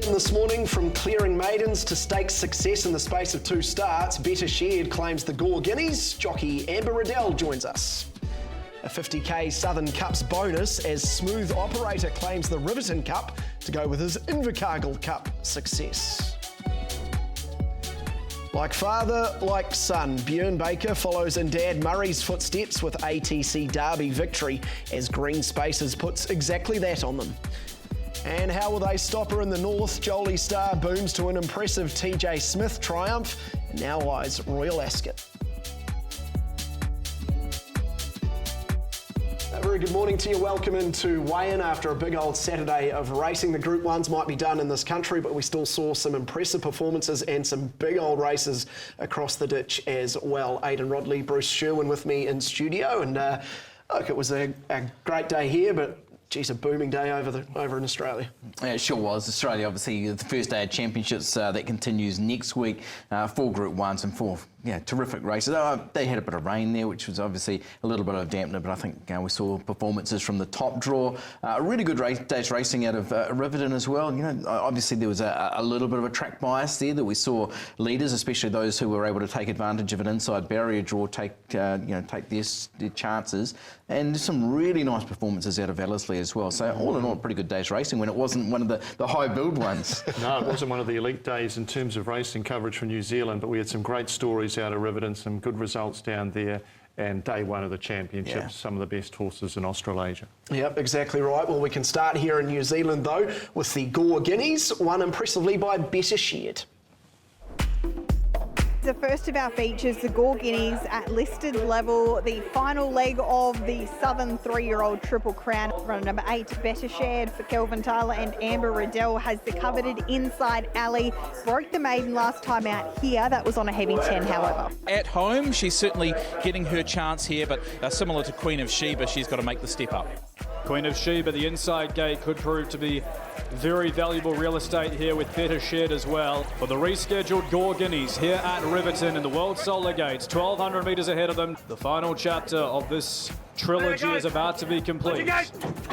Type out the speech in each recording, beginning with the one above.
This morning, from clearing maidens to stakes success in the space of 2 starts, Better Shared claims the Gore Guineas. Jockey Amber Riddell joins us. A 50k Southern Cups bonus as Smooth Operator claims the Riverton Cup to go with his Invercargill Cup success. Like father, like son, Björn Baker follows in Dad Murray's footsteps with ATC Derby victory as Green Spaces puts exactly that on them. And how will they stop her in the north? Jolie Star booms to an impressive TJ Smith triumph, and now eyes Royal Ascot. A very good morning to you. Welcome into weigh-in after a big old Saturday of racing. The Group 1s might be done in this country, but we still saw some impressive performances and some big old races across the ditch as well. Aidan Rodley, Bruce Sherwin with me in studio, and look, it was a great day here, but geez, a booming day over in Australia. Yeah, it sure was. Australia, obviously, the first day of championships that continues next week. 4 Group 1s and 4 terrific races. They had a bit of rain there, which was obviously a little bit of dampener, but I think we saw performances from the top draw. A really good day's racing out of Riverton as well. You know, obviously there was a little bit of a track bias there that we saw leaders, especially those who were able to take advantage of an inside barrier draw, take their chances, and some really nice performances out of Ellerslie as well. So all in all, a pretty good day's racing when it wasn't one of the high build ones. No, it wasn't one of the elite days in terms of racing coverage from New Zealand, but we had some great stories out of Riverton, some good results down there, and day one of the championships, some of the best horses in Australasia. Yep, exactly right. Well, we can start here in New Zealand, though, with the Gore Guineas, won impressively by Better Shared. The first of our features, the Gore Guineas at listed level, the final leg of the Southern 3-year-old Triple Crown. Runner number 8, Better Shared for Kelvin Tyler and Amber Riddell, has the coveted inside alley. Broke the maiden last time out here. That was on a heavy 10, however. At home, she's certainly getting her chance here, but similar to Queen of Sheba, she's got to make the step up. Queen of Sheba, the inside gate, could prove to be very valuable real estate here with Better Shared as well. For the rescheduled Gore Guineas here at Riverton in the World Solar Gates, 1,200 metres ahead of them. The final chapter of this trilogy is about to be complete.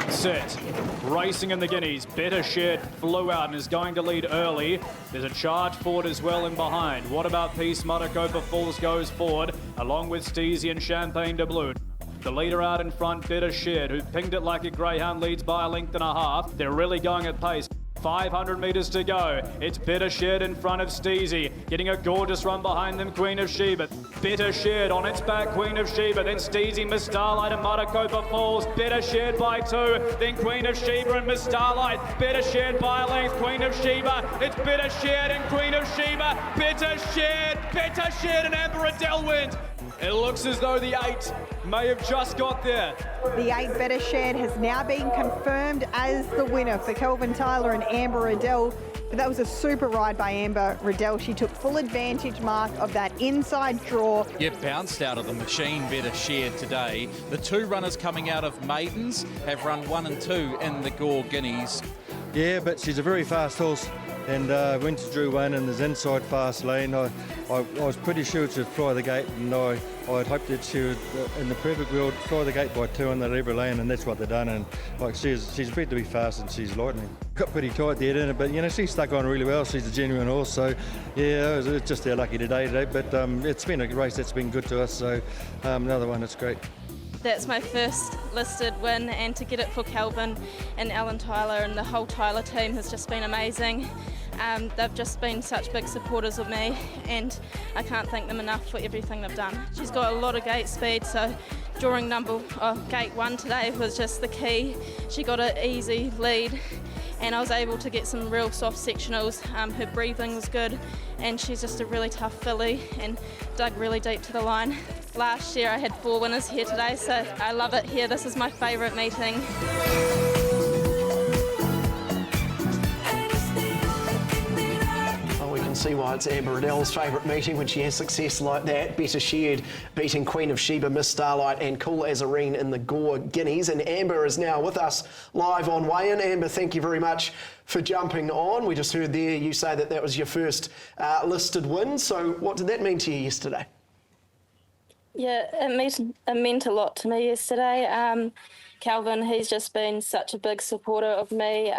Set. Racing in the Guineas. Better Shared flew out and is going to lead early. There's a charge forward as well in behind. What about Peace Matakopa Falls goes forward, along with Steezy and Champagne de Blue. The leader out in front, Better Shared, who pinged it like a greyhound, leads by a length and a half. They're really going at pace. 500 metres to go. It's Better Shared in front of Steezy. Getting a gorgeous run behind them, Queen of Sheba. Better Shared on its back, Queen of Sheba. Then Steezy, Miss Starlight and Matakopa Falls. Better Shared by 2. Then Queen of Sheba and Miss Starlight. Better Shared by a length, Queen of Sheba. It's Better Shared and Queen of Sheba. Better Shared and Amber Riddell wins. It looks as though the 8 may have just got there. The 8 Better Shared has now been confirmed as the winner for Kelvin Tyler and Amber Riddell. But that was a super ride by Amber Riddell. She took full advantage, Mark, of that inside draw. Yeah, bounced out of the machine, Better Shared today. The 2 runners coming out of maidens have run 1 and 2 in the Gore Guineas. Yeah, but she's a very fast horse, and went to Drew 1 in this inside fast lane. I was pretty sure she'd fly the gate, and I'd hoped that she would, in the perfect world, fly the gate by 2 on that every lane, and that's what they've done. And like she's bred to be fast, and she's lightning. Got pretty tight there, didn't it? But she stuck on really well. She's a genuine horse, so yeah, it was just our lucky today. But it's been a race that's been good to us. So another one that's great. That's my first listed win, and to get it for Kelvin and Alan Tyler and the whole Tyler team has just been amazing. They've just been such big supporters of me, and I can't thank them enough for everything they've done. She's got a lot of gate speed, so drawing gate 1 today was just the key. She got an easy lead, and I was able to get some real soft sectionals. Her breathing was good, and she's just a really tough filly and dug really deep to the line. Last year I had 4 winners here today, so I love it here. This is my favourite meeting. Well, we can see why it's Amber Riddell's favourite meeting when she has success like that. Better Shared beating Queen of Sheba, Miss Starlight and Cool Azarine in the Gore Guineas. And Amber is now with us live on Weigh-In. Amber, thank you very much for jumping on. We just heard there you say that was your first listed win. So what did that mean to you yesterday? Yeah, it meant a lot to me yesterday. Calvin, he's just been such a big supporter of me.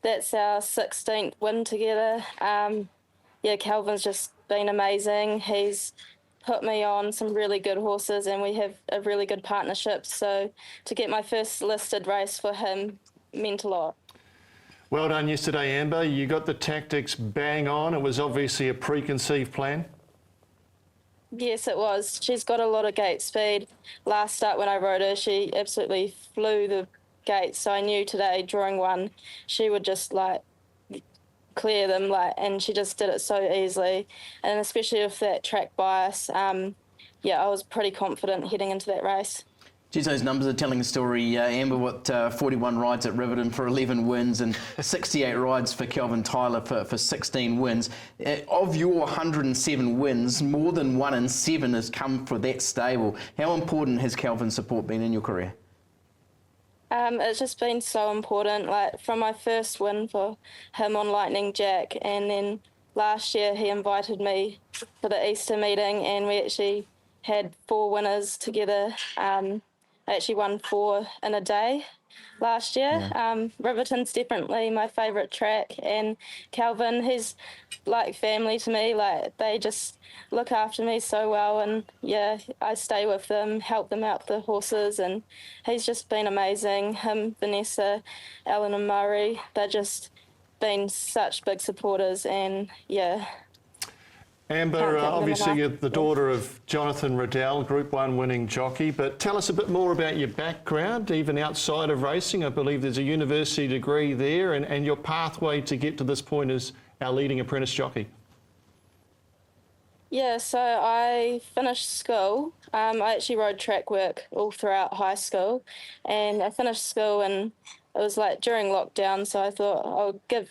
That's our 16th win together. Yeah, Calvin's just been amazing. He's put me on some really good horses and we have a really good partnership. So to get my first listed race for him meant a lot. Well done yesterday, Amber. You got the tactics bang on. It was obviously a preconceived plan. Yes, it was. She's got a lot of gate speed. Last start when I rode her, she absolutely flew the gates. So I knew today, drawing one, she would just like clear them, and she just did it so easily. And especially with that track bias, yeah, I was pretty confident heading into that race. Geez, those numbers are telling a story, Amber. 41 rides at Riverton for 11 wins and 68 rides for Kelvin Tyler for 16 wins. Of your 107 wins, more than 1 in 7 has come for that stable. How important has Kelvin's support been in your career? It's just been so important. Like from my first win for him on Lightning Jack, and then last year he invited me for the Easter meeting, and we actually had 4 winners together. I actually won 4 in a day last year. Yeah. Riverton's definitely my favourite track, and Calvin, he's like family to me. Like they just look after me so well, and yeah, I stay with them, help them out the horses, and he's just been amazing. Him, Vanessa, Ellen and Murray, they're just been such big supporters, and yeah. Amber, obviously you're the daughter of Jonathan Riddell, Group 1 winning jockey, but tell us a bit more about your background, even outside of racing. I believe there's a university degree there, and your pathway to get to this point as our leading apprentice jockey. Yeah, so I finished school. I actually rode track work all throughout high school, and I finished school and it was like during lockdown, so I thought I'll give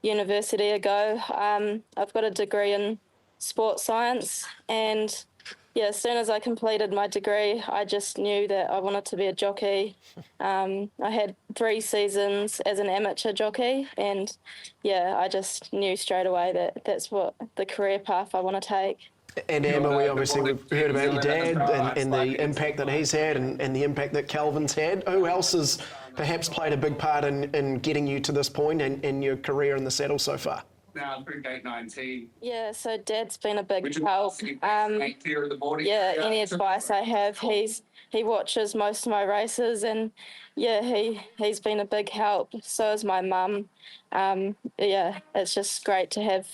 university a go. I've got a degree in sports science, and yeah, as soon as I completed my degree, I just knew that I wanted to be a jockey. I had 3 seasons as an amateur jockey, and yeah, I just knew straight away that that's what the career path I want to take. And Emma, we've heard about your dad and the impact that he's had and the impact that Calvin's had. Who else has perhaps played a big part in getting you to this point and in your career in the saddle so far? Now through gate 19. Yeah, so Dad's been a big help. Yeah, any advice I have, he watches most of my races, and yeah, he's been a big help. So is my mum. Yeah, it's just great to have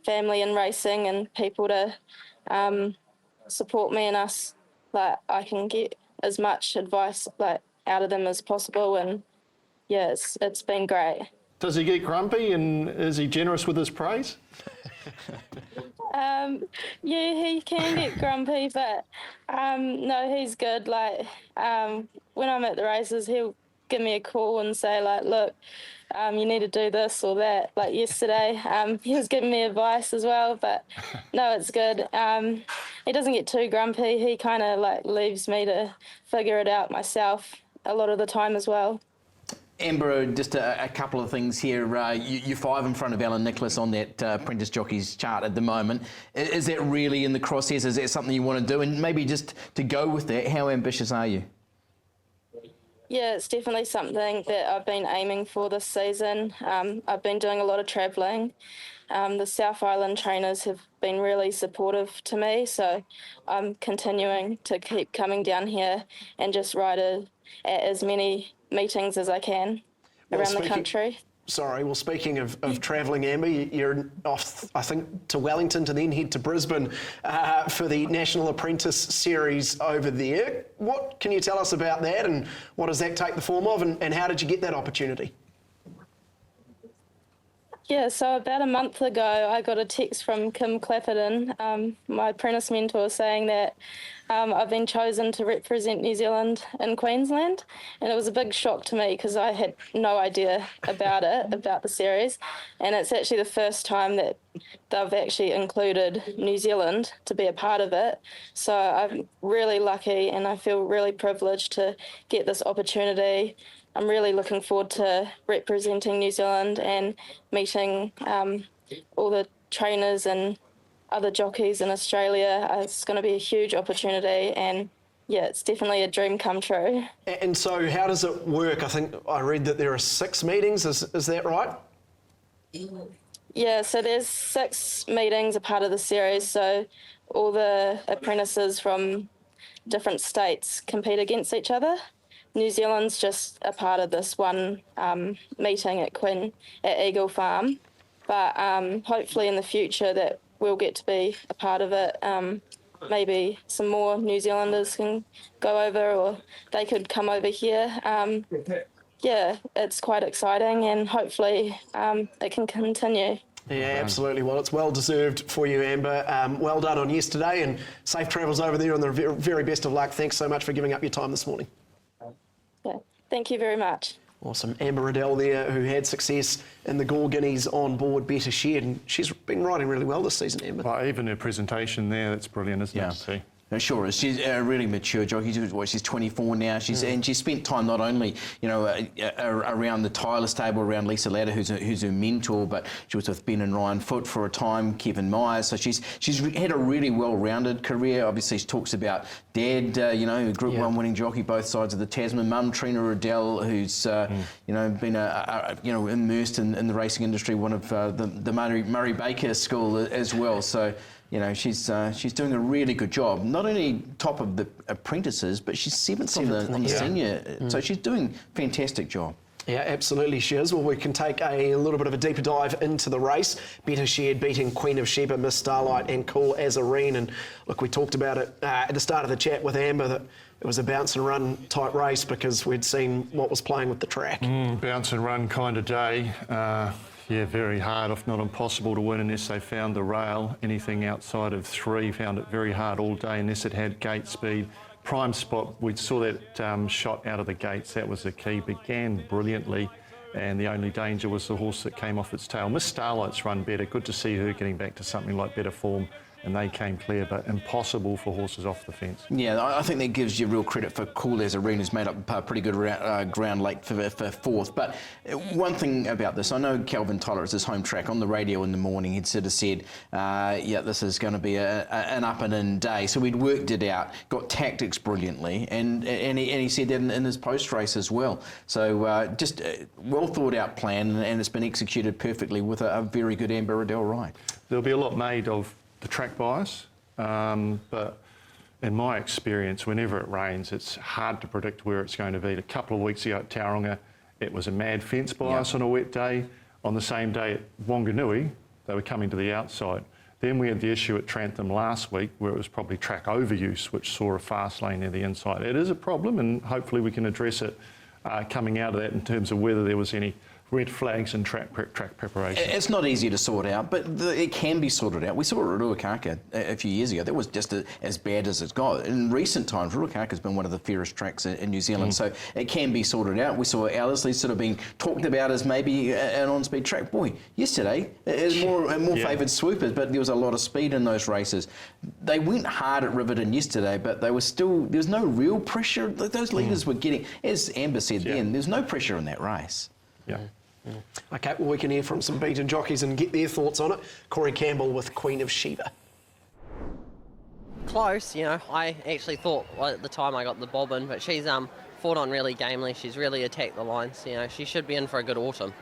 family in racing and people to support me, and us. Like I can get as much advice like out of them as possible, and yeah, it's been great. Does he get grumpy, and is he generous with his praise? Yeah, he can get grumpy, but no, he's good. Like when I'm at the races, he'll give me a call and say like, look, you need to do this or that. Like yesterday, he was giving me advice as well, but no, it's good. He doesn't get too grumpy. He kind of like leaves me to figure it out myself a lot of the time as well. Amber, just a couple of things here. You're 5 in front of Alan Nicholas on that apprentice jockeys chart at the moment. Is that really in the crosshairs? Is that something you want to do? And maybe just to go with that, how ambitious are you? Yeah, it's definitely something that I've been aiming for this season. I've been doing a lot of travelling. The South Island trainers have been really supportive to me, so I'm continuing to keep coming down here and just ride at as many meetings as I can around the country. Sorry, well, speaking of travelling, Amber, you're off, I think, to Wellington to then head to Brisbane for the National Apprentice Series over there. What can you tell us about that, and what does that take the form of, and how did you get that opportunity? Yeah, so about a month ago, I got a text from Kim Clapperton, my apprentice mentor, saying that I've been chosen to represent New Zealand in Queensland. And it was a big shock to me because I had no idea about it, about the series. And it's actually the first time that they've actually included New Zealand to be a part of it. So I'm really lucky and I feel really privileged to get this opportunity. I'm really looking forward to representing New Zealand and meeting all the trainers and other jockeys in Australia. It's going to be a huge opportunity, and yeah, it's definitely a dream come true. And so how does it work? I think I read that there are 6 meetings, is that right? Yeah, so there's 6 meetings a part of the series, so all the apprentices from different states compete against each other. New Zealand's just a part of this one meeting at Eagle Farm, but hopefully in the future that we'll get to be a part of it. Maybe some more New Zealanders can go over, or they could come over here. Yeah, it's quite exciting, and hopefully it can continue. Yeah, absolutely. Well, it's well deserved for you, Amber. Well done on yesterday, and safe travels over there, and the very best of luck. Thanks so much for giving up your time this morning. Yeah, thank you very much. Awesome. Amber Riddell there, who had success in the Gore Guineas on board Better Shared, and she's been riding really well this season, Amber. Well, even her presentation there, that's brilliant, isn't it? To see? No, sure is. She's a really mature jockey. She's 24 now. And she spent time not only, around the Tyler stable, around Lisa Latta, who's her mentor, but she was with Ben and Ryan Foote for a time, Kevin Myers. So she's had a really well-rounded career. Obviously, she talks about Dad, Group 1 winning jockey, both sides of the Tasman. Mum, Trina Riddell, who's been immersed in the racing industry, one of the Murray Baker school as well. So. She's doing a really good job. Not only top of the apprentices, but she's 7th on the senior. So she's doing a fantastic job. Yeah, absolutely she is. Well, we can take a little bit of a deeper dive into the race. Better Shared beating Queen of Sheba, Miss Starlight and Cool Azarine. And look, we talked about it at the start of the chat with Amber that it was a bounce and run type race because we'd seen what was playing with the track. Bounce and run kind of day. Yeah, very hard, if not impossible to win unless they found the rail. Anything outside of 3 found it very hard all day unless it had gate speed. Prime Spot, we saw that shot out of the gates. That was the key. Began brilliantly, and the only danger was the horse that came off its tail. Miss Starlight's run better. Good to see her getting back to something like better form. And they came clear, but impossible for horses off the fence. Yeah, I think that gives you real credit for Cool Azarine, who's made up pretty good ground late for 4th. But one thing about this, I know Calvin Tyler, it's his home track. On the radio in the morning, he'd sort of said, this is going to be an up and in day. So we'd worked it out, got tactics brilliantly, and he said that in his post-race as well. So just a well thought out plan, and it's been executed perfectly with a very good Amber Riddell ride. There'll be a lot made of the track bias, but in my experience, whenever it rains, it's hard to predict where it's going to be. A couple of weeks ago at Tauranga, it was a mad fence bias on a wet day. On the same day at Wanganui, they were coming to the outside. Then we had the issue at Trantham last week where it was probably track overuse, which saw a fast lane near the inside. It is a problem, and hopefully we can address it coming out of that in terms of whether there was any red flags and track preparation. It's not easy to sort out, but it can be sorted out. We saw it at Ruakaka a few years ago. That was just as bad as it's got. In recent times, Ruakaka's been one of the fairest tracks in New Zealand, so it can be sorted out. We saw Ellerslie sort of being talked about as maybe an on-speed track. Boy, yesterday, it was more favoured swoopers, but there was a lot of speed in those races. They went hard at Riverton yesterday, but they were still, there was no real pressure. Those leaders were getting, as Amber said then, there's no pressure in that race. Yeah. Okay, well, we can hear from some beaten jockeys and get their thoughts on it. Corey Campbell with Queen of Sheba. Close, I actually thought at the time I got the bobbin, but she's fought on really gamely. She's really attacked the lines. She should be in for a good autumn.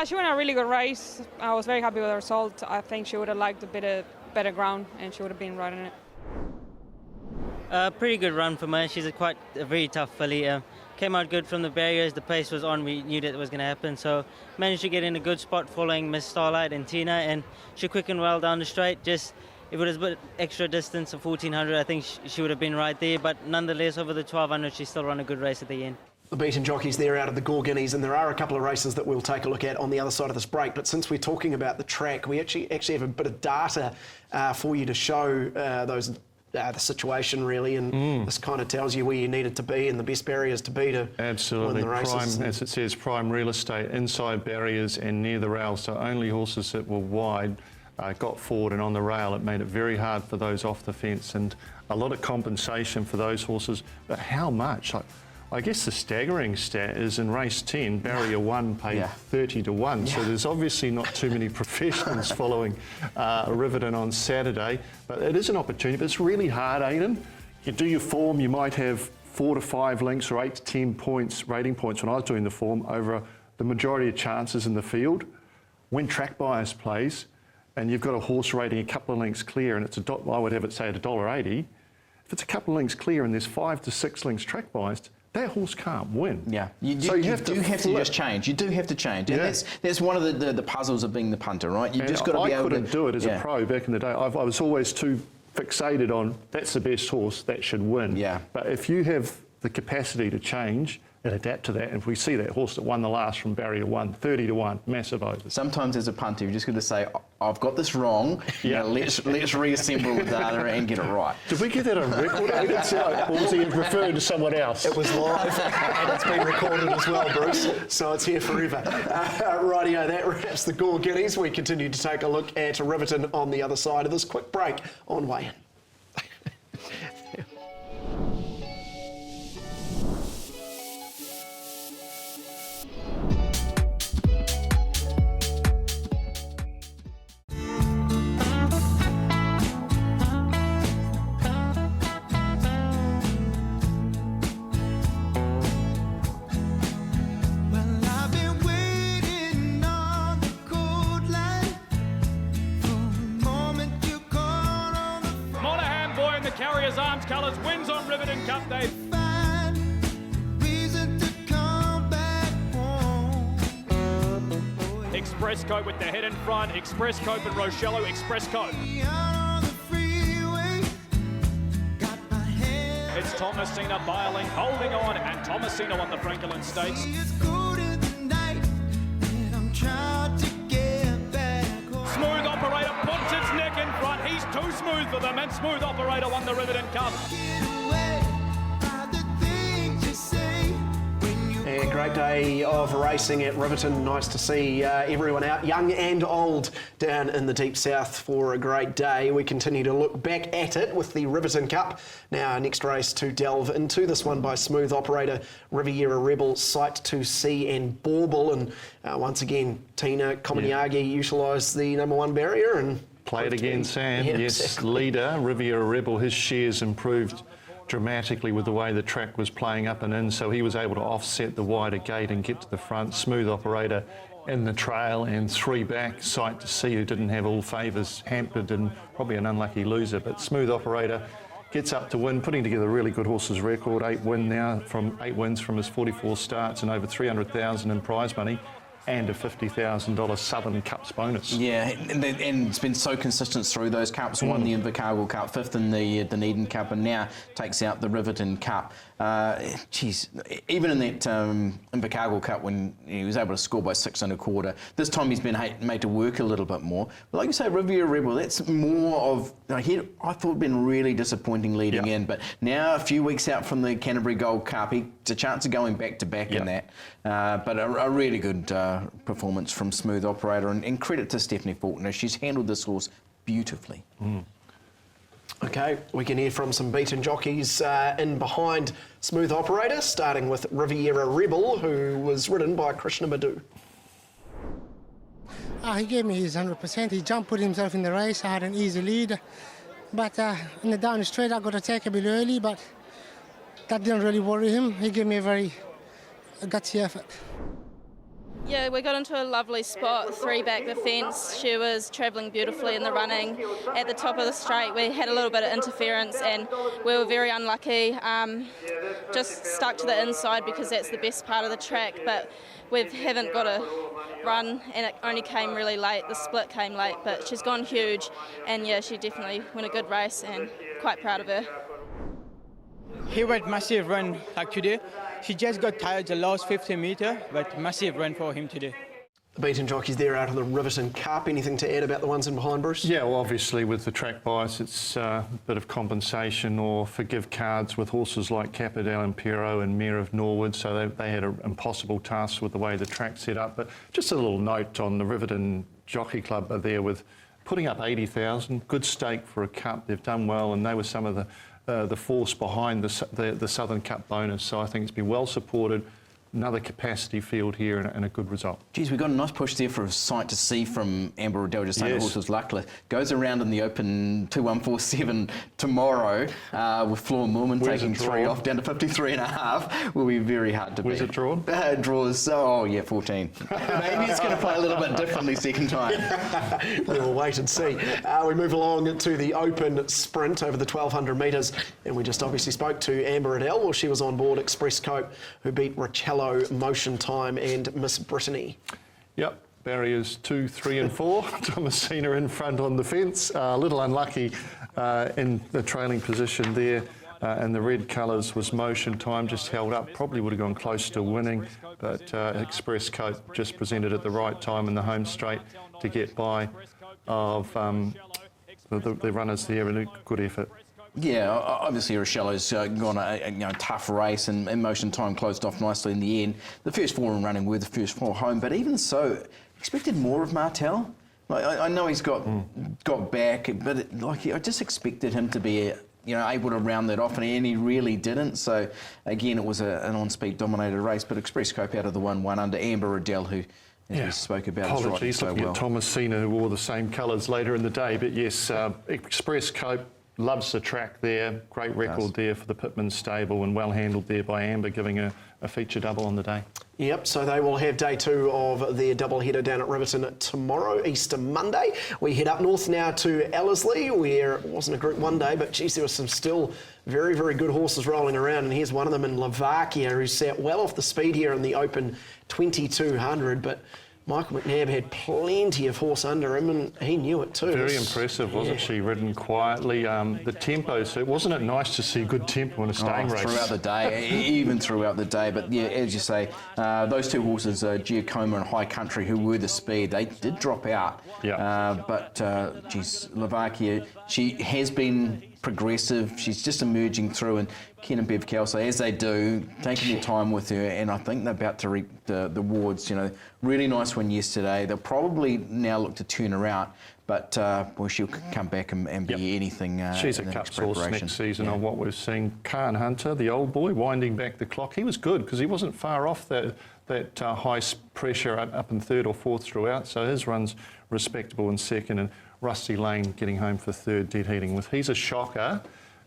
She won a really good race. I was very happy with the result. I think she would have liked a bit better ground and she would have been right in it. Pretty good run for her. She's a very tough filly. Came out good from the barriers. The pace was on. We knew that it was going to happen. So managed to get in a good spot following Miss Starlight and Tina, and she quickened well down the straight. Just if it was a bit extra distance of 1400, I think she would have been right there. But nonetheless, over the 1200, she still ran a good race at the end. The beaten jockeys there out of the Gore Guineas, and there are a couple of races that we'll take a look at on the other side of this break. But since we're talking about the track, we actually have a bit of data for you to show the situation really, and this kind of tells you where you needed to be and the best barriers to be to win the races. Prime, as it says, prime real estate, inside barriers and near the rail, so only horses that were wide got forward and on the rail. It made it very hard for those off the fence, and a lot of compensation for those horses, but how much? I guess the staggering stat is in race 10, barrier 1 paid 30 to 1. So there's obviously not too many professionals following Riverton on Saturday, but it is an opportunity. But it's really hard, Aidan. you do your form, you might have 4 to 5 links or 8 to 10 points, rating points when I was doing the form over the majority of chances in the field. When track bias plays, and you've got a horse rating a couple of links clear, and it's I would have it say at $1.80. If it's a couple of links clear and there's 5 to 6 links track biased, that horse can't win. Yeah, you do have to just change. You do have to change, and that's one of the puzzles of being the punter, right? You just got to be able to. I couldn't do it as a pro back in the day. I was always too fixated on that's the best horse, that should win. Yeah. But if you have the capacity to change and adapt to that, and if we see that horse that won the last from barrier 1, 30 to 1, massive overs. Sometimes as a punter, you're just going to say, I've got this wrong. Yeah. Let's reassemble the data and get it right. Did we get that on record? Or was he referring to someone else? It was live and it's been recorded as well, Bruce, so it's here forever. Rightio, that wraps the Gore Guineas. We continue to take a look at Riverton on the other side of this quick break on Weigh In. Carrier's Arms colours wins on Riverton Cup Day. Express Coat with the head in front. Express Coat and Rochello. Express Coat. It's Thomasina Biling holding on, and Thomasina won the Franklin Stakes. Smooth Operator puts its neck in front. He's too smooth for them, and Smooth Operator won the Riverton Cup. A great day of racing at Riverton. Nice to see everyone out, young and old, down in the deep south for a great day. We continue to look back at it with the Riverton Cup. Now, our next race to delve into, this one by Smooth Operator, Riviera Rebel, Sight to See and Bauble. And once again, Tina Komaniagi utilised the #1 barrier and play it again, Sam. Yeah, yes, exactly. Leader, Riviera Rebel, his shares improved dramatically with the way the track was playing up and in, so he was able to offset the wider gate and get to the front. Smooth Operator in the trail, and 3 back, Sight to See, who didn't have all favours, hampered and probably an unlucky loser. But Smooth Operator gets up to win, putting together a really good horse's record. 8 wins from his 44 starts and over 300,000 in prize money, and a $50,000 Southern Cups bonus. Yeah, and it's been so consistent through those cups. Won the Invercargill Cup, 5th in the Dunedin Cup, and now takes out the Riverton Cup. Even in that Invercargill Cup, when he was able to score by 6 1/4, this time he's been made to work a little bit more. But like you say, Riviera Rebel, that's more of, I thought had been really disappointing leading in, but now a few weeks out from the Canterbury Gold Cup, he's a chance of going back to back in that. But a really good performance from Smooth Operator, and credit to Stephanie Faulkner. She's handled this horse beautifully. Okay, we can hear from some beaten jockeys in behind Smooth Operator, starting with Riviera Rebel, who was ridden by Krishna Madhu. He gave me his 100%. He jumped, put himself in the race. I had an easy lead. But in the down straight, I got attacked a bit early, but that didn't really worry him. He gave me a very gutsy effort. Yeah, we got into a lovely spot, 3 back the fence. She was travelling beautifully in the running. At the top of the straight, we had a little bit of interference and we were very unlucky. Just stuck to the inside because that's the best part of the track, but we haven't got a run, and it only came really late. The split came late, but she's gone huge, and yeah, she definitely won a good race, and quite proud of her. He went massive run like today. She just got tired the last 50 metres, but massive run for him today. The beaten jockeys there out of the Riverton Cup. Anything to add about the ones in behind, Bruce? Yeah, well, obviously with the track bias, it's a bit of compensation or forgive cards with horses like Capadel Impero and Mayor of Norwood, so they had an impossible task with the way the track's set up. But just a little note on the Riverton Jockey Club are there with putting up 80,000, good stake for a cup. They've done well, and they were some of the force behind the Southern Cup bonus. So I think it's been well supported, another capacity field here and a good result. Geez, we got a nice push there for a sight to see from Amber Riddell, just saying the horse was luckless. Goes around in the Open 2-1-4-7 tomorrow with Floor Moorman taking 3 off down to 53.5. Will be very hard to beat. Where's it drawn? Draws, 14. Maybe it's going to play a little bit differently second time. We'll wait and see. We move along to the Open Sprint over the 1,200 metres, and we just obviously spoke to Amber Riddell. Well, she was on board Express Cope, who beat Richello, Motion Time and Miss Brittany. Yep, barriers 2, 3 and 4. Thomasina in front on the fence. A little unlucky in the trailing position there. And the red colours was Motion Time, just held up. Probably would have gone close to winning, but Express Cope just presented at the right time in the home straight to get by of the runners there, and a good effort. Yeah, obviously Richello's gone a tough race, and Motion Time closed off nicely in the end. The first 4 in running were the first 4 home, but even so, expected more of Martel. I know he's got back, but I just expected him to be able to round that off, and he really didn't. So again, it was an on-speed dominated race, but Express Cope out of the 1-1 under Amber Riddell, who, as we spoke about, apologies, is riding looking so well. at Thomasina, who wore the same colours later in the day, but yes, Express Cope loves the track there. Great record there for the Pitman stable, and well handled there by Amber, giving her a feature double on the day. Yep, so they will have day 2 of their double header down at Riverton tomorrow, Easter Monday. We head up north now to Ellerslie, where it wasn't a Group 1 day, but geez, there were some still very, very good horses rolling around, and here's one of them in Slovakia, who sat well off the speed here in the Open 2200, but Michael McNabb had plenty of horse under him, and he knew it too. Very impressive, wasn't she? Ridden quietly. The tempo, so wasn't it nice to see good tempo in a staying race? Throughout the day, even throughout the day. But yeah, as you say, those 2 horses, Giacomo and High Country, who were the speed, they did drop out. Yeah. Slovakia, she has been progressive. She's just emerging through, and Ken and Bev Kelso, as they do, taking their time with her, and I think they're about to reap the rewards. Really nice one yesterday. They'll probably now look to turn her out, but she'll come back and be anything. She's a cup horse next season on what we've seen. Khan Hunter, the old boy, winding back the clock. He was good because he wasn't far off that high pressure up in 3rd or 4th throughout, so his run's respectable in 2nd, and Rusty Lane getting home for 3rd dead heating. He's a shocker,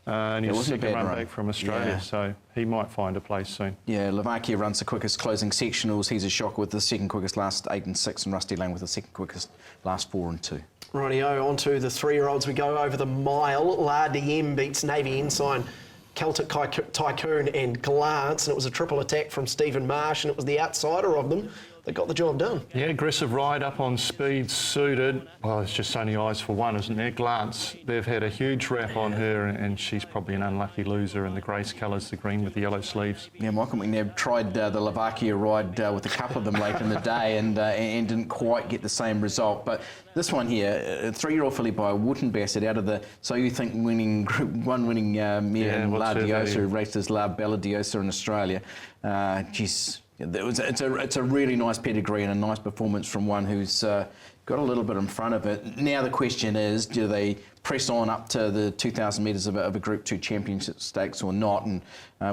and he's a 2nd run back from Australia, so he might find a place soon. Yeah, Slovakia runs the quickest closing sectionals. He's a shocker with the 2nd quickest last 8 and 6, and Rusty Lane with the 2nd quickest last 4 and 2. Rightio, on to the 3-year-olds. We go over the mile. La Diem beats Navy Ensign, Celtic Tycoon and Glance, and it was a triple attack from Stephen Marsh, and it was the outsider of them that got the job done. Yeah, aggressive ride up on speed, suited. Well, it's just only eyes for one, isn't there? Glance, they've had a huge rap on her, and she's probably an unlucky loser in the grace colours, the green with the yellow sleeves. Yeah, Michael McNabb tried the Slovakia ride with a couple of them late in the day and didn't quite get the same result. But this one here, a 3-year-old filly by Wooten Bassett out of the So You Think winning Group 1 winning mare in La Diosa, who raced as La Bella Diosa in Australia. It's a really nice pedigree and a nice performance from one who's got a little bit in front of it. Now the question is, do they press on up to the 2,000 metres of a Group 2 championship stakes or not? And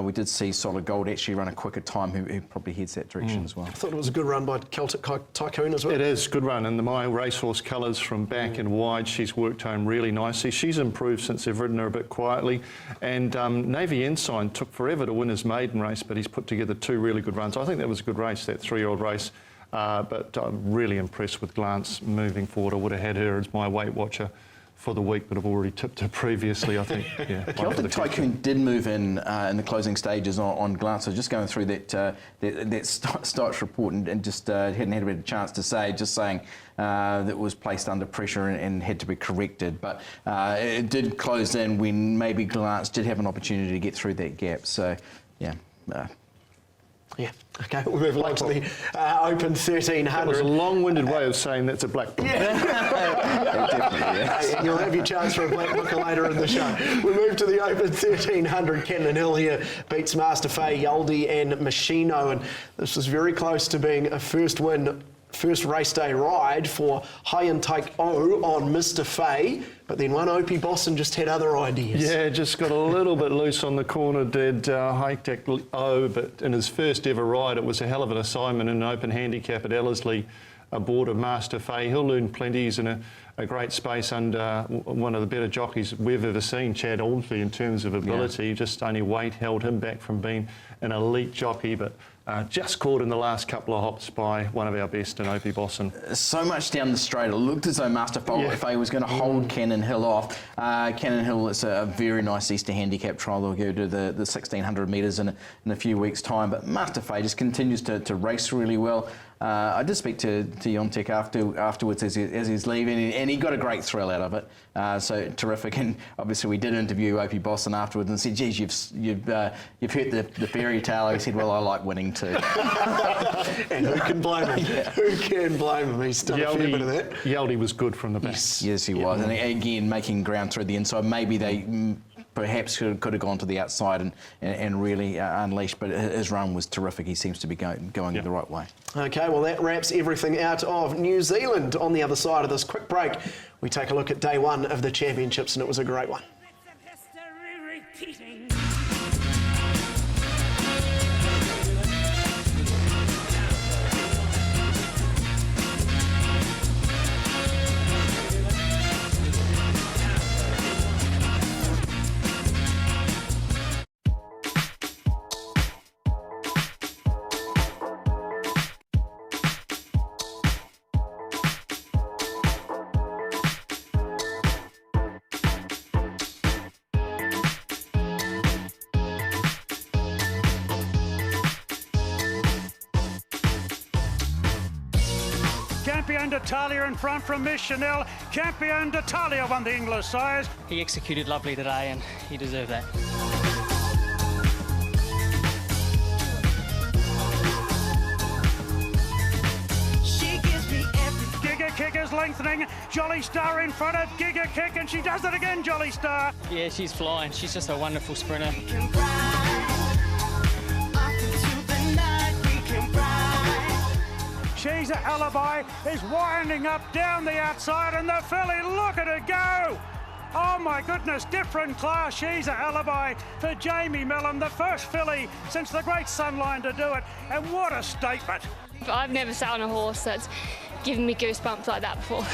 we did see Solid Gold actually run a quicker time, who probably heads that direction as well. I thought it was a good run by Celtic Tycoon as well. It is, good run, and the Mile Racehorse colours from back and wide, she's worked home really nicely. She's improved since they've ridden her a bit quietly, and Navy Ensign took forever to win his maiden race, but he's put together 2 really good runs. I think that was a good race, that 3-year-old race, but I'm really impressed with Glance moving forward. I would have had her as my weight watcher for the week, but I've already tipped her previously, I think. Yeah, Celtic Tycoon did move in the closing stages on Glance. So just going through that starts report and just hadn't had a bit of chance to say, just saying that was placed under pressure and had to be corrected. But it did close in when maybe Glance did have an opportunity to get through that gap. So, yeah. Yeah, okay, we'll move along to the Open 1300. That was a long-winded way of saying that's a black book. Yeah. You'll have your chance for a black book later in the show. We move to the Open 1300. Camden Hill here beats Master Faye, Yaldi and Machino, and this was very close to being a first win First race day ride for High Intake O on Mr. Fay, but then one Opie Bosson just had other ideas. Yeah, just got a little bit loose on the corner, did High Intake O, but in his first ever ride, it was a hell of an assignment in an open handicap at Ellerslie aboard of Master Fay. He'll learn plenty. He's in a great space under one of the better jockeys we've ever seen, Chad Aldsley, in terms of ability. Yeah. Just only weight held him back from being an elite jockey, but just caught in the last couple of hops by one of our best in Opie Bosson. So much down the straight, it looked as though Master Fay was going to hold Cannon Hill off. Cannon Hill is a very nice Easter handicap trial. They'll go to the 1600 metres in a few weeks' time, but Master Fay just continues to race really well. I did speak to Yontek afterwards as he's leaving, and he got a great thrill out of it. So terrific. And obviously we did interview Opie Bosson afterwards and said, "Geez, you've heard the fairy tale." He said, "Well, I like winning too." And who can blame him? Yeah. Who can blame him? He's done a fair bit of that. Yaldi was good from the back. Yes, he was. And again, making ground through the inside. Maybe they perhaps could have gone to the outside and really unleashed, but his run was terrific. He seems to be going the right way. Okay, well that wraps everything out of New Zealand. On the other side of this quick break, we take a look at day one of the championships, and it was a great one. Campion d'Italia in front from Miss Chanel. Campion d'Italia won the English sires. He executed lovely today and he deserved that. She gives me everything. Giga Kick is lengthening. Jolly Star in front of Giga Kick, and she does it again, Jolly Star. Yeah, she's flying. She's just a wonderful sprinter. She's an alibi, is winding up down the outside, and the filly, look at her go! Oh my goodness, different class. She's an alibi for Jamie Mellon, the first filly since the Great Sunline to do it, and what a statement. I've never sat on a horse that's given me goosebumps like that before.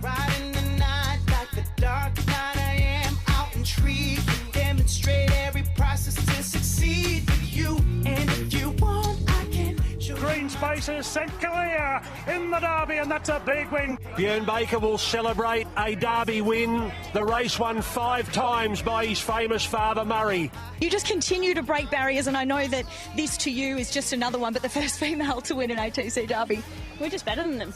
Riding the night like the dark night, I am out intrigued. Demonstrate every process to succeed with you, and if you want, I can. Green Spaces sent clear in the Derby, and that's a big win. Björn Baker will celebrate a Derby win. The race won 5 times by his famous father, Murray. You just continue to break barriers, and I know that this to you is just another one, but the first female to win an ATC Derby. We're just better than them.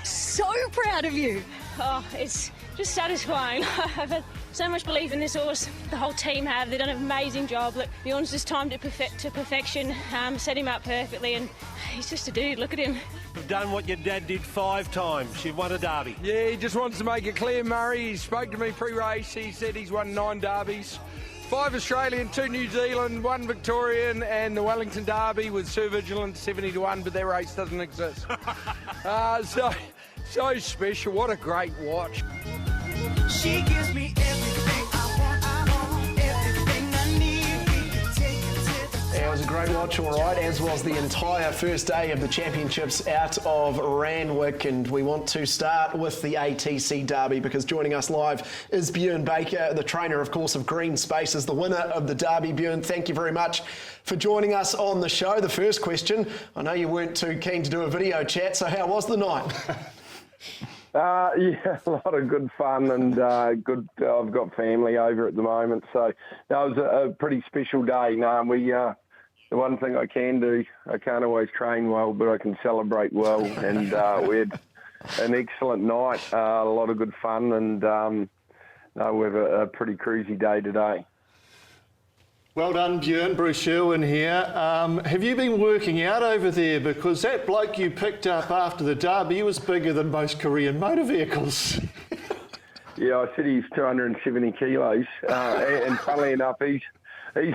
So proud of you. Oh, it's just satisfying. I've had so much belief in this horse. The whole team have. They've done an amazing job. Look, Bjorn's just timed it to perfection, set him up perfectly, and he's just a dude. Look at him. You've done what your dad did 5 times. You've won a Derby. Yeah, he just wants to make it clear, Murray. He spoke to me pre-race. He said he's won 9 Derbies. 5 Australian, 2 New Zealand, 1 Victorian, and the Wellington Derby with Sir Vigilant 70-1, but their race doesn't exist. So special. What a great watch. She gives me everything I want everything I need. We can take it to the... It was a great watch, all right, as was the entire first day of the championships out of Randwick, and we want to start with the ATC Derby because joining us live is Björn Baker, the trainer, of course, of Green Spaces, the winner of the Derby. Björn, thank you very much for joining us on the show. The first question, I know you weren't too keen to do a video chat, so how was the night? Yeah, a lot of good fun and good. I've got family over at the moment, so that was a pretty special day. The one thing I can do, I can't always train well, but I can celebrate well, and we had an excellent night, a lot of good fun, and we have a pretty cruisy day today. Well done, Björn. Bruce Sherwin here. Have you been working out over there? Because that bloke you picked up after the Derby was bigger than most Korean motor vehicles. Yeah, I said he's 270 kilos, and funnily enough, he's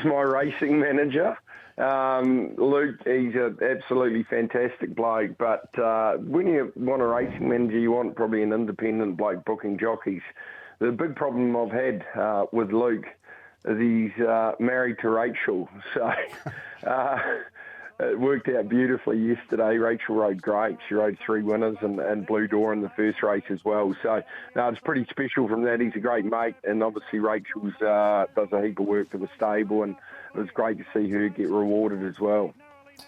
my racing manager. Luke, he's an absolutely fantastic bloke, but when you want a racing manager, you want probably an independent bloke booking jockeys. The big problem I've had with Luke is he's married to Rachel, so it worked out beautifully yesterday. Rachel rode great. She rode 3 winners and Blue Door in the first race as well. So no, it's pretty special from that. He's a great mate, and obviously Rachel's does a heap of work for the stable, and it was great to see her get rewarded as well.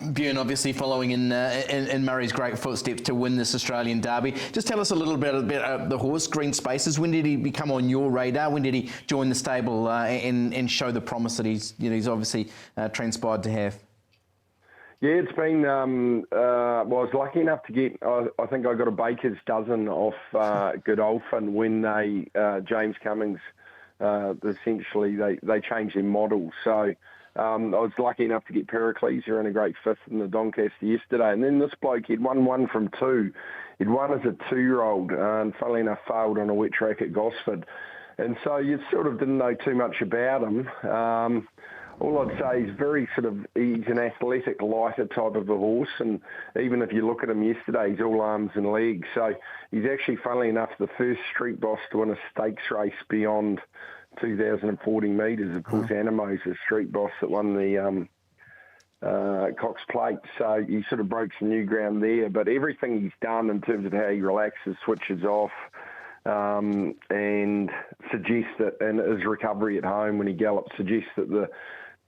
Björn, obviously following in Murray's great footsteps to win this Australian Derby. Just tell us a little bit about the horse, Green Spaces. When did he become on your radar? When did he join the stable and show the promise that he's obviously transpired to have? Yeah, it's been, well, I was lucky enough to get, I think I got a baker's dozen off Godolphin when James Cummings, essentially, they changed their model. So I was lucky enough to get Pericles, who ran a great 5th in the Doncaster yesterday. And then this bloke, he'd won 1 from 2. He'd won as a 2-year-old, and funnily enough, failed on a wet track at Gosford. And so you sort of didn't know too much about him. All I'd say is he's an athletic, lighter type of a horse, and even if you look at him yesterday, he's all arms and legs. So he's actually, funnily enough, the first street boss to win a stakes race beyond 2,040 metres. Of course, Anamo's a street boss that won the Cox Plate, so he sort of broke some new ground there. But everything he's done in terms of how he relaxes, switches off, and suggests that, and his recovery at home when he gallops, suggests that the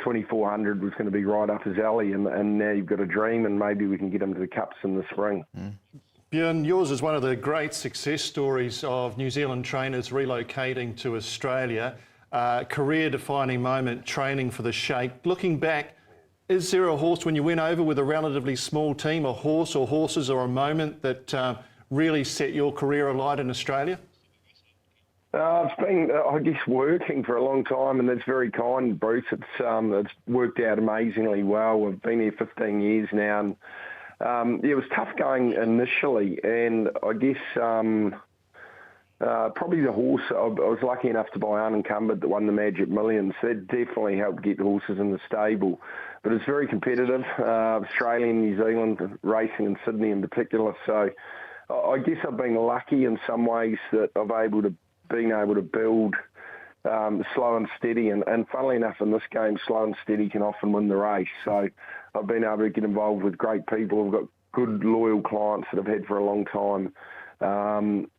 2400 was going to be right up his alley, and now you've got a dream, and maybe we can get him to the Cups in the spring. Björn, yours is one of the great success stories of New Zealand trainers relocating to Australia. Career-defining moment, training for the Sheikh. Looking back, is there a horse, when you went over with a relatively small team, a horse or horses or a moment that really set your career alight in Australia? It's been, I guess, working for a long time, and that's very kind, Bruce. It's worked out amazingly well. I've been here 15 years now, and it was tough going initially, and I guess probably the horse, I was lucky enough to buy Unencumbered that won the Magic Millions. That definitely helped get horses in the stable. But it's very competitive, Australian, New Zealand, racing in Sydney in particular. So I guess I've been lucky in some ways that I've been able to build slow and steady. And funnily enough, in this game, slow and steady can often win the race. So I've been able to get involved with great people. I've got good, loyal clients that I've had for a long time,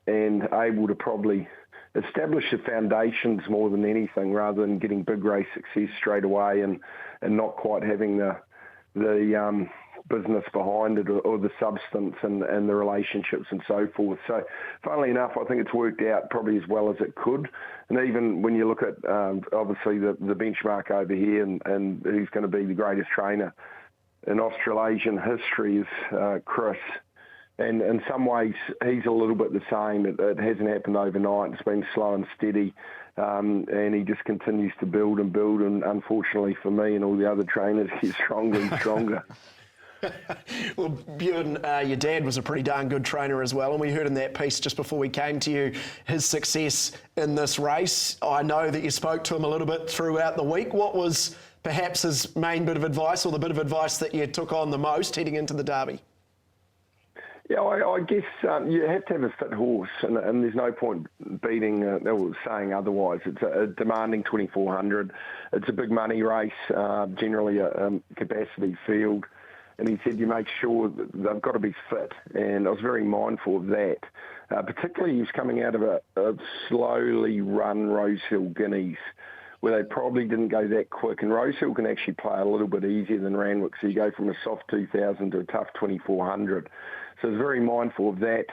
and able to probably establish the foundations more than anything, rather than getting big race success straight away and not quite having the business behind it, or the substance and the relationships and so forth. So funnily enough, I think it's worked out probably as well as it could. And even when you look at obviously the benchmark over here and who's going to be the greatest trainer in Australasian history is Chris. And in some ways, he's a little bit the same. It hasn't happened overnight. It's been slow and steady. And he just continues to build and build. And unfortunately for me and all the other trainers, he's stronger and stronger. Well, Björn, your dad was a pretty darn good trainer as well, and we heard in that piece just before we came to you his success in this race. I know that you spoke to him a little bit throughout the week. What was perhaps his main bit of advice, or the bit of advice that you took on the most heading into the Derby? Yeah, I guess you have to have a fit horse, and there's no point beating or saying otherwise. It's a demanding 2400. It's a big money race, generally a capacity field. And he said you make sure that they've got to be fit, and I was very mindful of that. Particularly, he was coming out of a slowly run Rosehill Guineas, where they probably didn't go that quick. And Rosehill can actually play a little bit easier than Randwick, so you go from a soft 2000 to a tough 2400. So I was very mindful of that.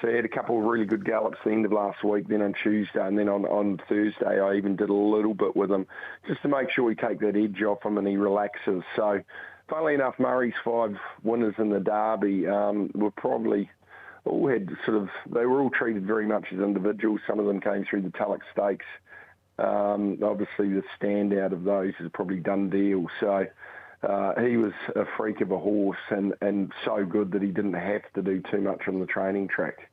So he had a couple of really good gallops the end of last week, then on Tuesday, and then on Thursday I even did a little bit with him, just to make sure we take that edge off him and he relaxes. So funnily enough, Murray's 5 winners in the Derby were probably all had they were all treated very much as individuals. Some of them came through the Tulloch Stakes. Obviously the standout of those is probably Dundee. So he was a freak of a horse and so good that he didn't have to do too much on the training track.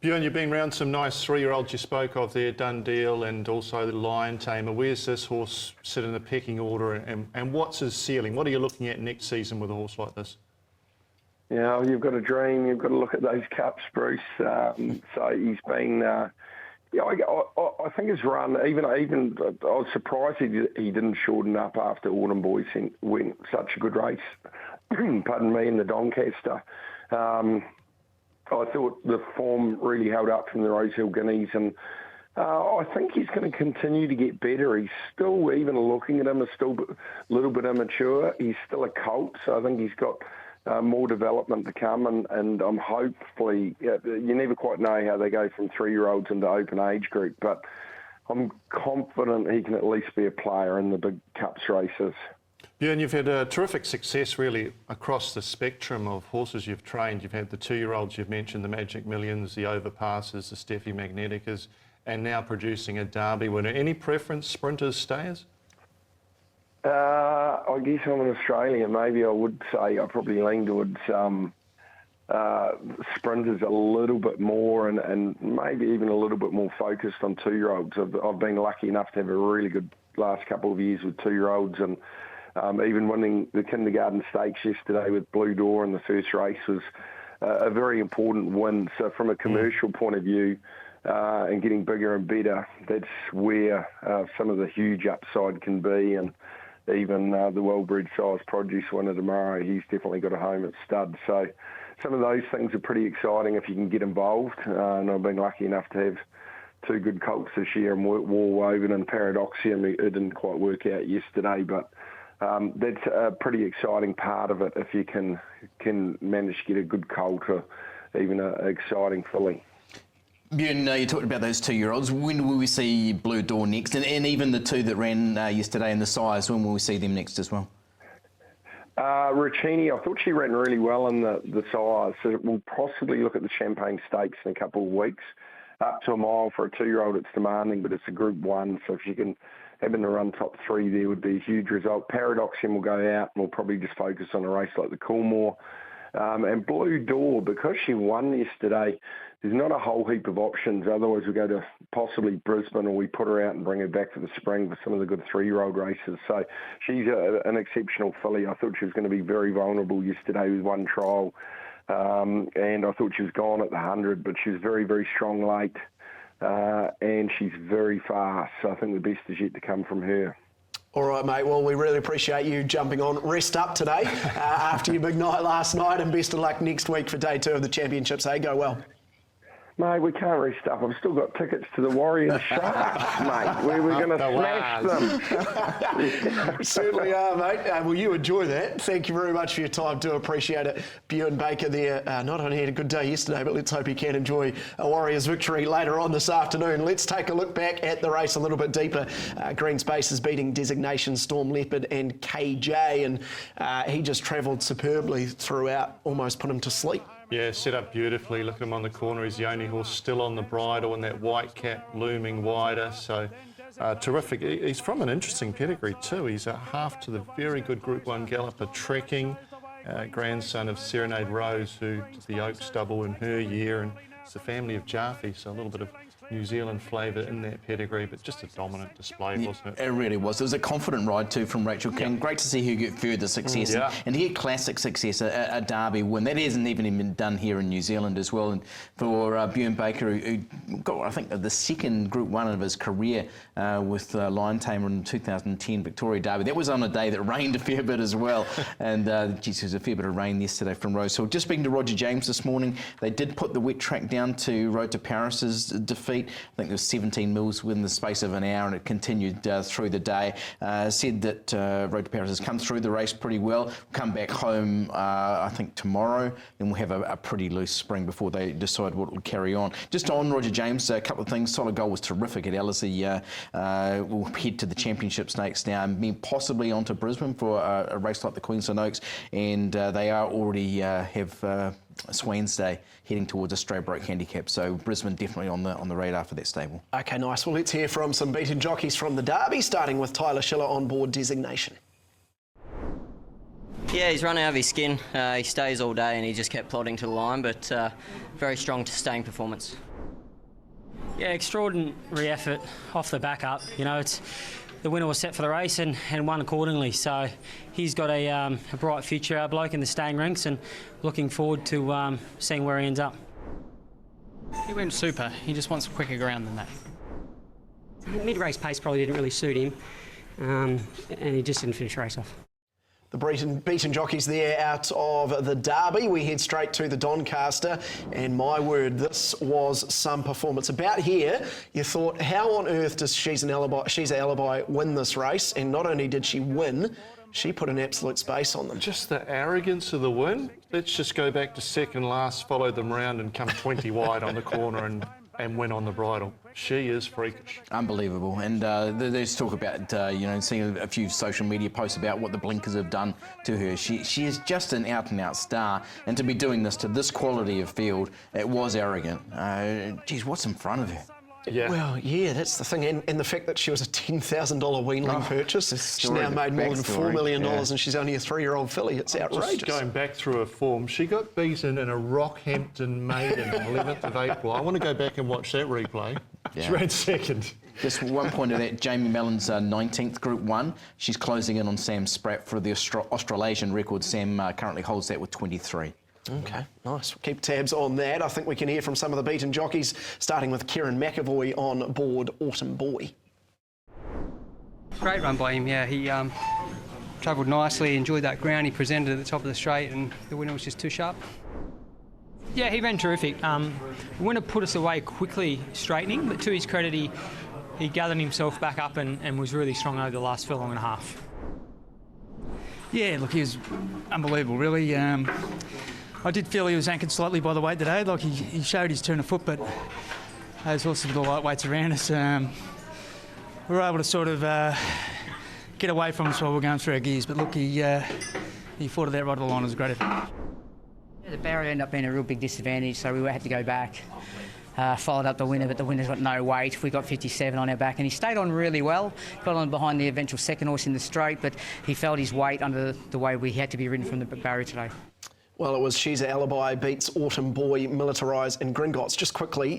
Bjorn, you've been round some nice 3-year-olds you spoke of there, Dundeel and also the Lion Tamer. Where's this horse sit in the pecking order and what's his ceiling? What are you looking at next season with a horse like this? Yeah, you've got to dream. You've got to look at those cups, Bruce. So he's been... I think his run, even I was surprised he didn't shorten up after Autumn Boys went such a good race, pardon me, in the Doncaster. I thought the form really held up from the Rosehill Guineas, and I think he's going to continue to get better. He's still, even looking at him, is still a little bit immature. He's still a colt, so I think he's got more development to come, and I'm hopefully, you never quite know how they go from 3-year-olds into open age group, but I'm confident he can at least be a player in the big cups races. Bjorn, you've had a terrific success really across the spectrum of horses you've trained. You've had the 2-year-olds you've mentioned, the Magic Millions, the Overpasses, the Steffi Magneticas, and now producing a Derby winner. Any preference, sprinters, stayers? I guess I'm an Australian. Maybe I would say I probably lean towards sprinters a little bit more and maybe even a little bit more focused on 2-year-olds. I've been lucky enough to have a really good last couple of years with 2-year-olds, and even winning the Kindergarten Stakes yesterday with Blue Door in the first race was a very important win. So from a commercial point of view, and getting bigger and better, that's where some of the huge upside can be. And even the well-bred size produce winner tomorrow, he's definitely got a home at stud. So some of those things are pretty exciting if you can get involved. And I've been lucky enough to have 2 good colts this year, and Warwoven and Paradoxium. It didn't quite work out yesterday, but that's a pretty exciting part of it if you can manage to get a good colt or even an exciting filly. Bjorn, you talked about those 2-year-olds. When will we see Blue Door next? And even the 2 that ran yesterday in the size, when will we see them next as well? Roccini, I thought she ran really well in the size, so we'll possibly look at the Champagne Stakes in a couple of weeks. Up to a mile for a 2-year-old, it's demanding, but it's a Group 1, so if you can have in the run top 3 there would be a huge result. Paradoxium will go out, and we'll probably just focus on a race like the Coolmore. And Blue Door, because she won yesterday, there's not a whole heap of options. Otherwise, we go to possibly Brisbane, or we put her out and bring her back for the spring for some of the good 3-year-old races. So she's an exceptional filly. I thought she was going to be very vulnerable yesterday with one trial. And I thought she was gone at the 100, but she was very, very strong late. And she's very fast. So I think the best is yet to come from her. All right, mate. Well, we really appreciate you jumping on. Rest up today after your big night last night, and best of luck next week for day 2 of the championships. Hey, go well. Mate, we can't rest up. I've still got tickets to the Warriors Sharks, mate. We're going to smash them. We certainly are, mate. Well, you enjoy that. Thank you very much for your time. Do appreciate it. Bjorn Baker there, not only had a good day yesterday, but let's hope he can enjoy a Warriors victory later on this afternoon. Let's take a look back at the race a little bit deeper. Green Spaces beating Designation, Storm Leopard and KJ, and he just travelled superbly throughout, almost put him to sleep. Yeah, set up beautifully. Look at him on the corner. He's the only horse still on the bridle, and that white cap looming wider. So terrific. He's from an interesting pedigree too. He's a half to the very good Group 1 galloper Trekking, grandson of Serenade Rose, who did the Oak Stubble in her year, and it's the family of Jaffe, so a little bit of New Zealand flavour in that pedigree, but just a dominant display, wasn't it? It really was. It was a confident ride too from Rachel King. Great to see her get further success and to get classic success, a Derby win. That hasn't even been done here in New Zealand as well. And for Bjorn Baker, who got, I think, the second Group 1 of his career with Lion Tamer in 2010 Victoria Derby. That was on a day that rained a fair bit as well. And geez, there was a fair bit of rain yesterday from Rosehill. Just speaking to Roger James this morning, they did put the wet track down to Road to Paris's defeat. I think there was 17 mils within the space of an hour, and it continued through the day. Said that Road to Paris has come through the race pretty well. Come back home, I think, tomorrow, and we'll have a pretty loose spring before they decide what will carry on. Just on Roger James, a couple of things. Solid Gold was terrific at Ellerslie. We'll head to the championship stakes now, and possibly on to Brisbane for a race like the Queensland Oaks, and they are already have Swains Day heading towards a Stradbroke handicap, so Brisbane definitely on the radar for that stable. Okay, nice. Well, let's hear from some beaten jockeys from the Derby, starting with Tyler Schiller on board Designation. Yeah, he's run out of his skin. He stays all day and he just kept plodding to the line, but very strong, staying performance. Yeah, extraordinary effort off the back up. You know, the winner was set for the race and won accordingly. So he's got a bright future, our bloke, in the staying ranks, and looking forward to seeing where he ends up. He went super. He just wants quicker ground than that. Mid-race pace probably didn't really suit him, and he just didn't finish the race off. The beaten jockeys there out of the Derby. We head straight to the Doncaster, and my word, this was some performance. About here, you thought, how on earth does She's an Alibi win this race? And not only did she win, she put an absolute space on them. Just the arrogance of the win. Let's just go back to second last, follow them round and come 20 wide on the corner and win on the bridle. She is freakish. Unbelievable. And there's talk about, seeing a few social media posts about what the blinkers have done to her. She is just an out-and-out star. And to be doing this to this quality of field, it was arrogant. Geez, what's in front of her? Yeah. Well, yeah, that's the thing. And the fact that she was a $10,000 weanling purchase. She's now made more than $4 million and she's only a 3-year-old filly. It's outrageous. Just going back through her form, she got beaten in a Rockhampton Maiden 11th of April. I want to go back and watch that replay. Yeah. She ran second. Just one point of that, Jamie Mellon's 19th Group 1. She's closing in on Sam Spratt for the Australasian record. Sam currently holds that with 23. Okay, nice. We'll keep tabs on that. I think we can hear from some of the beaten jockeys, starting with Kieran McAvoy on board Autumn Boy. Great run by him, yeah. He travelled nicely, enjoyed that ground. He presented at the top of the straight and the winner was just too sharp. Yeah, he ran terrific. The winner put us away quickly straightening, but to his credit, he gathered himself back up and was really strong over the last furlong and a half. Yeah, look, he was unbelievable, really. I did feel he was anchored slightly by the weight today. Like he showed his turn of foot, but those horses with the lightweights around us, we were able to sort of get away from us while we were going through our gears. But look, he fought it that right to the line. It was a great effort. Yeah, the barrier ended up being a real big disadvantage, so we had to go back. Followed up the winner, but the winner's got no weight. We got 57 on our back, and he stayed on really well. Got on behind the eventual second horse in the straight, but he felt his weight under the way we had to be ridden from the barrier today. Well, it was She's an Alibi beats Autumn Boy, Militarise and Gringotts. Just quickly,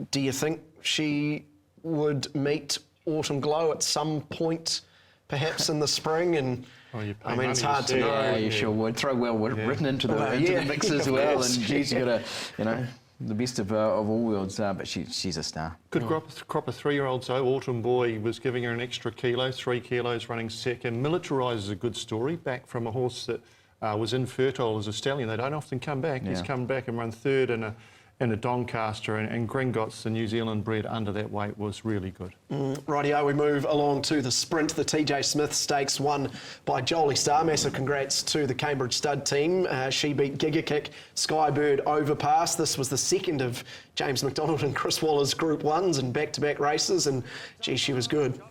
do you think she would meet Autumn Glow at some point, perhaps in the spring? And I mean, it's hard to know. Yeah, you sure would. Throw well written into the mix as well. Course. And geez, you got to, the best of all worlds. But she's a star. Good crop of 3-year-olds though. Autumn Boy was giving her an extra kilo, 3 kilos, running second. Militarise is a good story, back from a horse that was infertile as a stallion. They don't often come back. Yeah. He's come back and run third in a Doncaster, and Gringotts, the New Zealand bred, under that weight was really good. Rightio, we move along to the sprint. The TJ Smith Stakes won by Jolie Star. Massive congrats to the Cambridge stud team. She beat Giga Kick, Skybird Overpass. This was the second of James McDonald and Chris Waller's Group 1s and back-to-back races, and gee, she was good.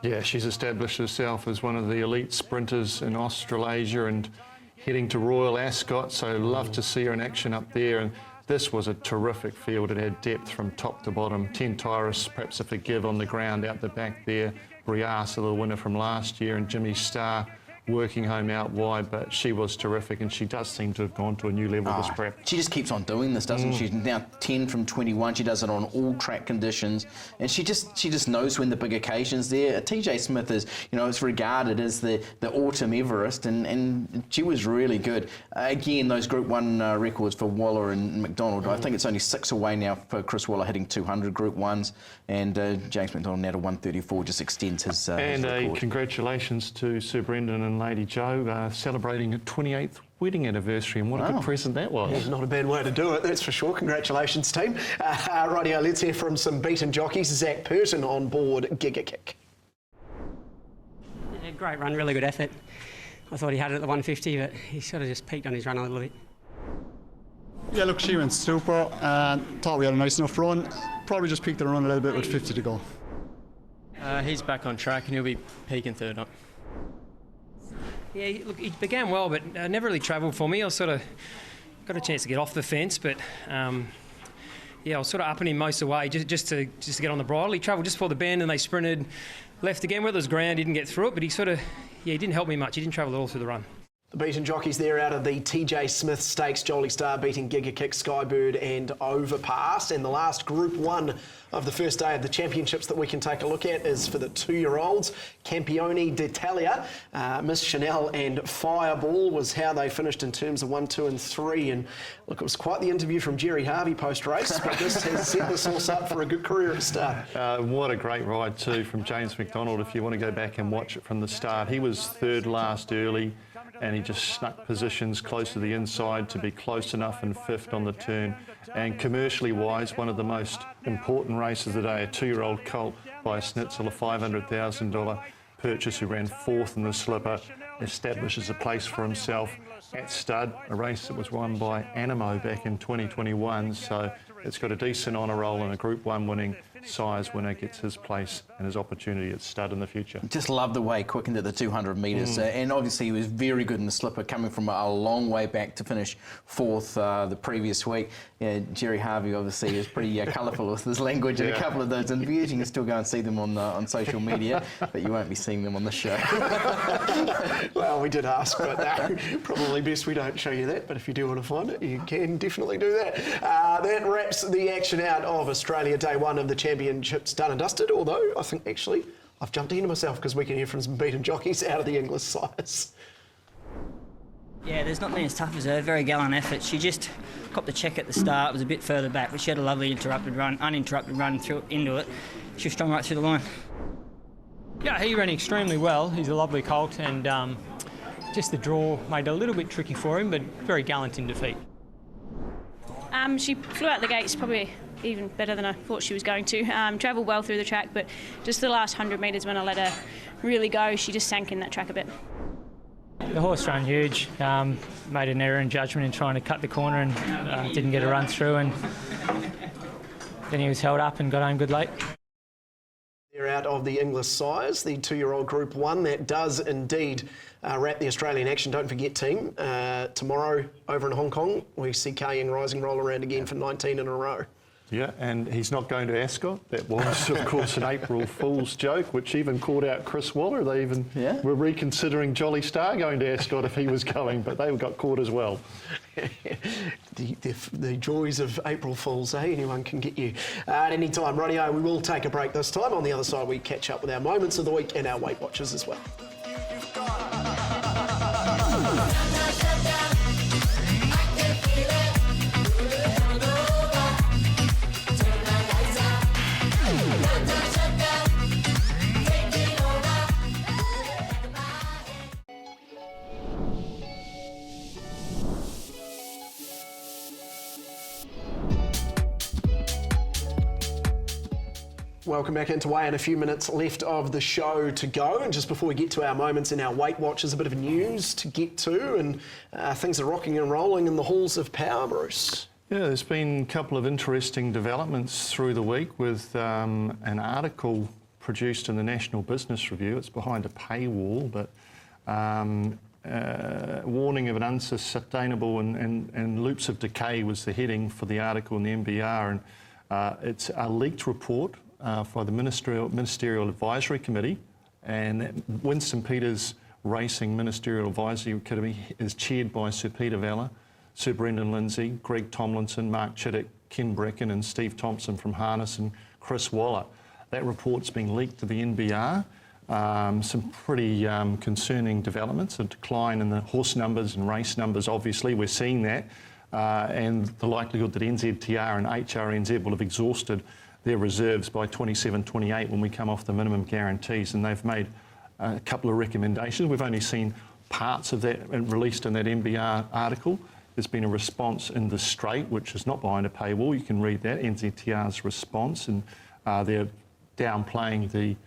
Yeah, she's established herself as one of the elite sprinters in Australasia and heading to Royal Ascot, so love to see her in action up there. And this was a terrific field. It had depth from top to bottom. 10 Tyrus, perhaps a forgive on the ground out the back there. Briasa, the winner from last year, and Jimmy Starr working home out wide, but she was terrific, and she does seem to have gone to a new level this prep. She just keeps on doing this, doesn't she? Now 10 from 21. She does it on all track conditions, and she just knows when the big occasion's there. TJ Smith is, it's regarded as the autumn Everest, and she was really good. Again, those Group 1 records for Waller and McDonald. I think it's only 6 away now for Chris Waller hitting 200 Group 1s, and James McDonald now to 134 just extends his record. Congratulations to Sir Brendan and Lady Jo celebrating a 28th wedding anniversary, and what a good present that was. Yeah, not a bad way to do it, that's for sure. Congratulations, team. Rightio, let's hear from some beaten jockeys. Zach Purton on board Giga Kick. Yeah, great run, really good effort. I thought he had it at the 150, but he sort of just peaked on his run a little bit. Yeah, look, she went super. Thought we had a nice enough run. Probably just peaked the run a little bit with 50 to go. He's back on track and he'll be peaking third up. Yeah, look, he began well, but never really travelled for me. I sort of got a chance to get off the fence, but I was sort of upping him most of the way just to get on the bridle. He travelled just before the bend and they sprinted left again. Whether it was ground, he didn't get through it, but he didn't help me much. He didn't travel at all through the run. The beaten jockeys there out of the TJ Smith Stakes, Jolie Star beating Giga Kick, Skybird and Overpass. And the last Group 1 of the first day of the championships that we can take a look at is for the 2-year-olds. Campione d'Italia, Miss Chanel and Fireball was how they finished in terms of 1, 2 and 3. And look, it was quite the interview from Jerry Harvey post-race, but this has set this horse up for a good career at start. What a great ride too from James McDonald. If you want to go back and watch it from the start, he was third last early, and he just snuck positions close to the inside to be close enough and fifth on the turn. And commercially wise, one of the most important races of the day, a 2-year-old colt by Schnitzel, a $500,000 purchase who ran fourth in the slipper, establishes a place for himself at stud, a race that was won by Animo back in 2021. So it's got a decent honour roll, and a Group 1 winning size winner gets his place and his opportunity at stud in the future. Just love the way he quickened at the 200 metres, and obviously he was very good in the slipper, coming from a long way back to finish fourth the previous week. Yeah, Jerry Harvey obviously is pretty colourful with his language in a couple of those interviews. You can still go and see them on social media, but you won't be seeing them on the show. Well, we did ask, but no, probably best we don't show you that. But if you do want to find it, you can definitely do that. That wraps the action out of Australia Day 1 of the championships done and dusted, although I think actually I've jumped into myself because we can hear from some beaten jockeys out of the English size. Yeah, there's not been as tough as her. Very gallant effort. She just copped the check at the start. It was a bit further back, but she had a lovely uninterrupted run through into it. She was strong right through the line. Yeah, he ran extremely well. He's a lovely colt, and just the draw made it a little bit tricky for him, but very gallant in defeat. She flew out the gates probably even better than I thought she was going to. Travelled well through the track, but just the last 100 metres when I let her really go, she just sank in that track a bit. The horse ran huge, made an error in judgment in trying to cut the corner and didn't get a run through, and then he was held up and got home good late. They're out of the English size, the 2-year-old Group 1. That does indeed wrap the Australian action. Don't forget, team, tomorrow over in Hong Kong, we see Kaying Rising roll around again for 19 in a row. Yeah, and he's not going to Ascot. That was, of course, an April Fool's joke, which even caught out Chris Waller. They even were reconsidering Jolly Star going to Ascot if he was going, but they got caught as well. The joys of April Fools, eh? Anyone can get you at any time. Rightio, we will take a break this time. On the other side, we catch up with our moments of the week and our Weight Watchers as well. Welcome back into Weigh In. A few minutes left of the show to go, and just before we get to our moments and our Weight Watchers, a bit of news to get to, and things are rocking and rolling in the halls of power, Bruce. Yeah, there's been a couple of interesting developments through the week with an article produced in the National Business Review. It's behind a paywall, but warning of an unsustainable and loops of decay was the heading for the article in the NBR, and it's a leaked report for the Ministerial Advisory Committee, and Winston Peters Racing Ministerial Advisory Committee is chaired by Sir Peter Vella, Sir Brendan Lindsay, Greg Tomlinson, Mark Chittick, Ken Brecken and Steve Thompson from Harness and Chris Waller. That report's been leaked to the NBR. Some pretty concerning developments, a decline in the horse numbers and race numbers, obviously, we're seeing that, and the likelihood that NZTR and HRNZ will have exhausted their reserves by 27-28 when we come off the minimum guarantees, and they've made a couple of recommendations. We've only seen parts of that released in that NBR article. There's been a response in the Straight, which is not behind a paywall. You can read that, NZTR's response, and they're downplaying the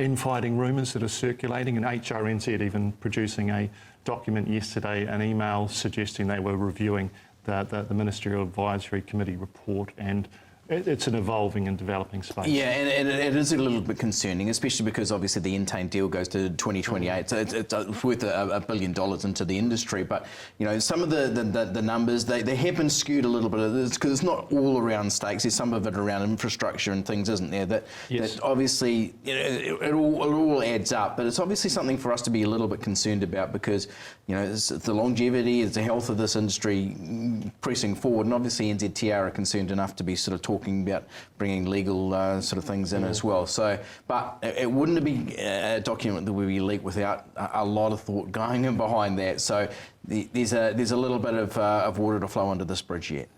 infighting rumours that are circulating, and HRNZ even producing a document yesterday, an email suggesting they were reviewing the Ministerial Advisory Committee report, and it's an evolving and developing space. Yeah, and it is a little bit concerning, especially because obviously the Entain deal goes to 2028, so it's worth $1 billion into the industry. But you know, some of the numbers they have been skewed a little bit because it's not all around stakes. There's some of it around infrastructure and things, isn't there? That obviously it all adds up. But it's obviously something for us to be a little bit concerned about because you know it's the longevity, it's the health of this industry pressing forward, and obviously NZTR are concerned enough to be sort of talking about bringing legal sort of things in as well. So, but it wouldn't be a document that would be leaked without a lot of thought going in behind that. So there's a little bit of water to flow under this bridge yet.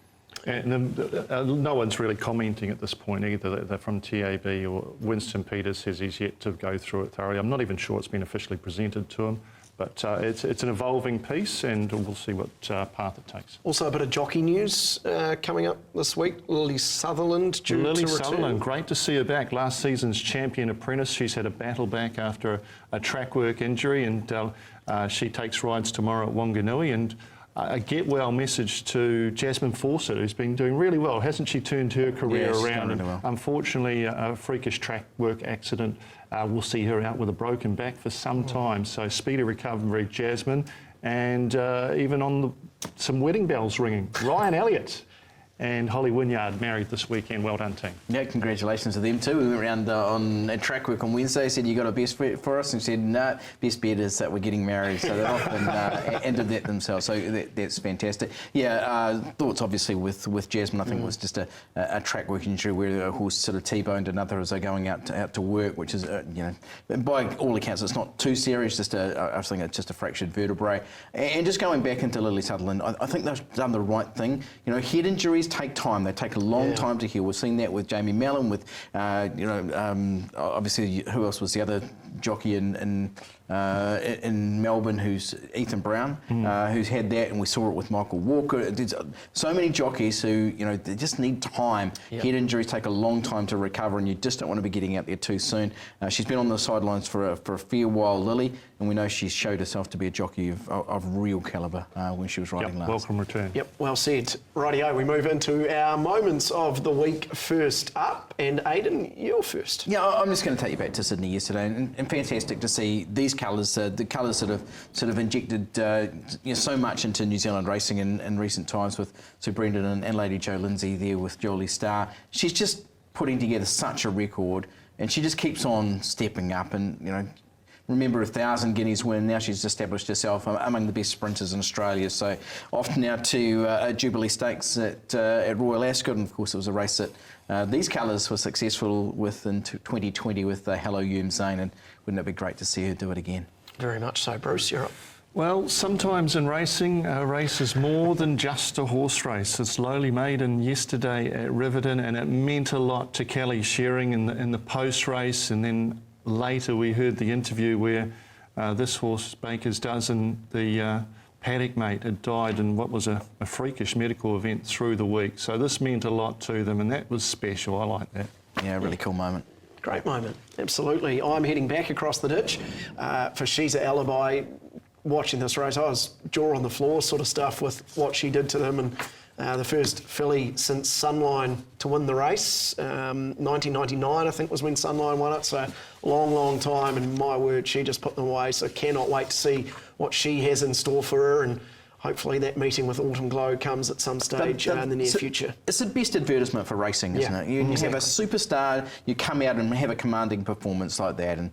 And no one's really commenting at this point either. They're from TAB or Winston Peters says he's yet to go through it thoroughly. I'm not even sure it's been officially presented to him. But it's an evolving piece, and we'll see what path it takes. Also, a bit of jockey news coming up this week. Lily Sutherland due to return. Sutherland, great to see her back. Last season's champion apprentice. She's had a battle back after a track work injury, and she takes rides tomorrow at Wanganui. And a get well message to Jasmine Fawcett, who's been doing really well. Hasn't she turned her career around? Really well. Unfortunately, a freakish track work accident will see her out with a broken back for some time. So speedy recovery, Jasmine. And even on some wedding bells ringing. Ryan Elliott and Holly Wynyard married this weekend. Well done, team. Yeah, congratulations to them too. We went around on a track work on Wednesday, said you got a best bet for us, and said no, best bet is that we're getting married. So they're off and did that themselves. So that's fantastic. Yeah, thoughts obviously with Jasmine. I think it was just a track work injury where a horse sort of T-boned another as they're going out to work, which is you know, by all accounts it's not too serious. I think it's just a fractured vertebrae. And just going back into Lily Sutherland, I think they've done the right thing. You know, head injuries take time. They take a long time to heal. We've seen that with Jamie Mellon, with obviously who else was the other jockey in Melbourne, who's Ethan Brown, who's had that, and we saw it with Michael Walker. There's so many jockeys who, you know, they just need time. Head injuries take a long time to recover, and you just don't want to be getting out there too soon. She's been on the sidelines for a fair while, Lily, and we know she's showed herself to be a jockey of real calibre when she was riding last. Welcome return. Yep, well said. Rightio, we move into our moments of the week. First up, and Aidan, you're first. Yeah, I'm just going to take you back to Sydney yesterday, and fantastic to see these colours, the colours that have sort of injected so much into New Zealand racing in recent times with Sir Brendan and Lady Jo Lindsay there with Jolie Starr. She's just putting together such a record, and she just keeps on stepping up, and you know, remember 1,000 Guineas win. Now she's established herself among the best sprinters in Australia. So off now to Jubilee Stakes at Royal Ascot, and of course it was a race that these colours were successful with in 2020 with Hello Yum Zane, and wouldn't it be great to see her do it again? Very much so. Bruce, you're up. Well, sometimes in racing, a race is more than just a horse race. It's Lowly Maiden yesterday at Riverton, and it meant a lot to Kelly Shearing in the post-race, and then later we heard the interview where this horse, Baker's Dozen, the paddock mate, had died in what was a freakish medical event through the week. So this meant a lot to them, and that was special. I like that. Yeah, a really cool moment. Great moment, absolutely. I'm heading back across the ditch for She's a Alibi. Watching this race, I was jaw on the floor sort of stuff with what she did to them, and the first filly since Sunline to win the race. 1999, I think, was when Sunline won it, so long time, and my word, she just put them away, so cannot wait to see what she has in store for her, and hopefully that meeting with Autumn Glow comes at some stage in the near future. It's the best advertisement for racing, isn't it? You have a superstar, you come out and have a commanding performance like that, and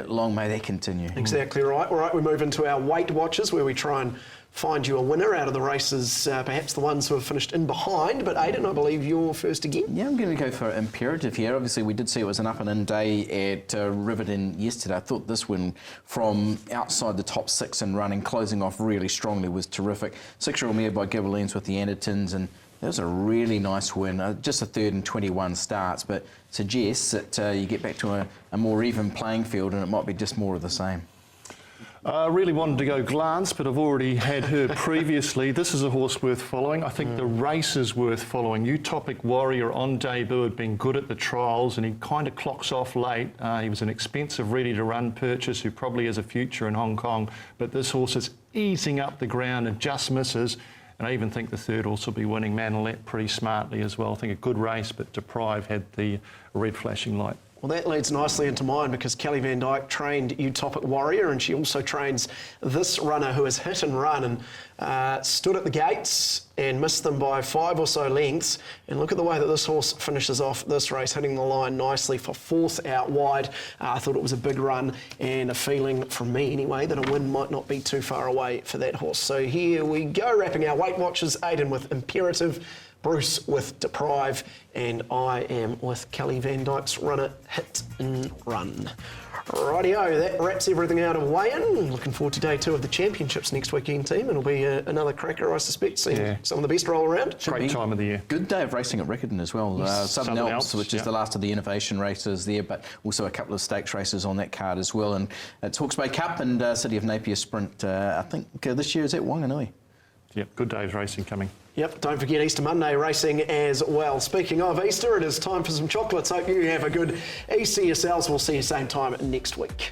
long may that continue. Exactly right. All right, we move into our Weight Watchers, where we try and find you a winner out of the races, perhaps the ones who have finished in behind. But Aidan, I believe you're first again. Yeah, I'm going to go for Imperative here. Obviously, we did see it was an up-and-in day at Riverton yesterday. I thought this one from outside the top six and running, closing off really strongly, was terrific. 6-year-old mare by Gibberlines with the Andertons, and that was a really nice win. Just a third and 21 starts, but suggests that you get back to a more even playing field, and it might be just more of the same. I really wanted to go Glance, but I've already had her previously. This is a horse worth following. I think the race is worth following. Utopic Warrior on debut had been good at the trials, and he kind of clocks off late. He was an expensive, ready-to-run purchase who probably has a future in Hong Kong, but this horse is easing up the ground and just misses. And I even think the third horse will be winning, Manolette, pretty smartly as well. I think a good race, but Deprive had the red flashing light. Well, that leads nicely into mine because Kelly Van Dyke trained Utopic Warrior, and she also trains this runner who has hit and run and stood at the gates and missed them by 5 or so lengths. And look at the way that this horse finishes off this race, hitting the line nicely for 4th out wide. I thought it was a big run, and a feeling from me anyway that a win might not be too far away for that horse. So here we go, wrapping our Weight Watchers. Aidan with Imperative, Bruce with Deprive, and I am with Kelly Van Dyke's runner, Hit and Run. Rightio, that wraps everything out of weigh-in. Looking forward to day 2 of the championships next weekend, team. It'll be another cracker, I suspect, seeing some of the best roll around. Great time of the year. Good day of racing at Riccarton as well. Southern Alps, which is the last of the innovation races there, but also a couple of stakes races on that card as well. And it's Hawke's Bay Cup and City of Napier Sprint. I think this year is at Wanganui. Yep, good day of racing coming. Yep, don't forget Easter Monday racing as well. Speaking of Easter, it is time for some chocolates. Hope you have a good Easter yourselves. We'll see you same time next week.